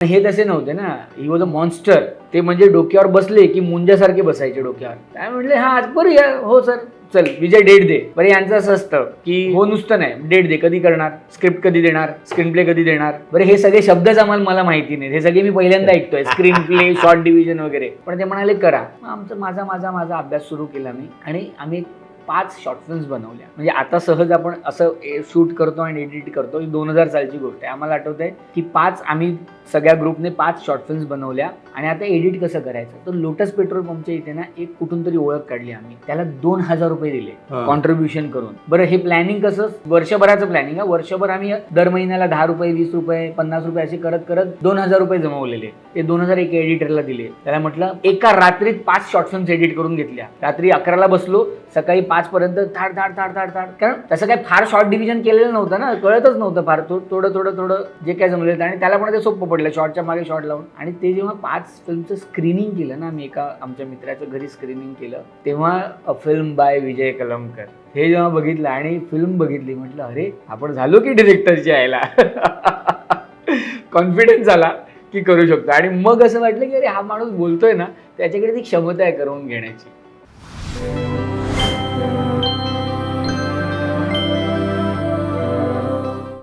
हे तसे नव्हते ना, ही वॉज अ मॉन्स्टर. ते म्हणजे डोक्यावर बसले की मुंजासारखे बसायचे डोक्यावर. काय म्हटले, हा आज बरं या, हो सर चल विजय डेट दे. बरं यांचं असं असतं की हो नुसतं नाही, डेट दे, कधी करणार, स्क्रिप्ट कधी देणार, स्क्रीन प्ले कधी देणार. बरं हे सगळे शब्दच आम्हाला मला माहिती नाही, हे सगळे मी पहिल्यांदा ऐकतोय, स्क्रीन प्ले, शॉर्ट डिव्हिजन वगैरे. पण ते म्हणाले करा. आमचं माझा अभ्यास सुरू केला मी, आणि आम्ही 5 शॉर्ट फिल्म्स बनवल्या. म्हणजे आता सहज आपण असं शूट करतो आणि एडिट करतो, ही 2000 सालची गोष्ट आहे. आम्हाला आठवत आहे की आम्ही सगळ्या ग्रुपने 5 शॉर्ट फिल्म्स बनवल्या. आणि आता एडिट कसं करायचं, तर लोटस पेट्रोल पंपच्या इथे ना एक कुठून तरी ओळख काढली आम्ही, त्याला 2000 रुपये दिले कॉन्ट्रीब्युशन करून. बरं हे प्लॅनिंग कसं, वर्षभराचं प्लॅनिंग आहे. वर्षभर आम्ही दर महिन्याला 10 रुपये, 20 रुपये, 50 रुपये असे करत करत 2000 रुपये जमवलेले. ते 2000 एक एडिटरला दिले. त्याला म्हटलं एका रात्रीत 5 शॉर्ट फिल्म्स एडिट करून घेतल्या. रात्री 11ला बसलो, सकाळी 5 पर्यंत थाड. कारण तसं काही फार शॉर्ट डिव्हिजन केलेलं नव्हतं ना, कळतच नव्हतं फार. थोडं जे काय जमलेलं. आणि त्याला पण ते सोपं पडलं, शॉर्टच्या मागे शॉर्ट लावून. आणि ते जेव्हा 5 फिल्मचं स्क्रीनिंग केलं ना, आम्ही एका आमच्या मित्राच्या घरी स्क्रीनिंग केलं, तेव्हा अ फिल्म बाय विजय कलमकर हे जेव्हा बघितलं आणि फिल्म बघितली, म्हटलं अरे आपण झालो की डिरेक्टरच्या यायला. कॉन्फिडन्स आला की करू शकतो. आणि मग असं वाटलं की अरे हा माणूस बोलतोय ना, त्याच्याकडे ती क्षमता आहे करून घेण्याची.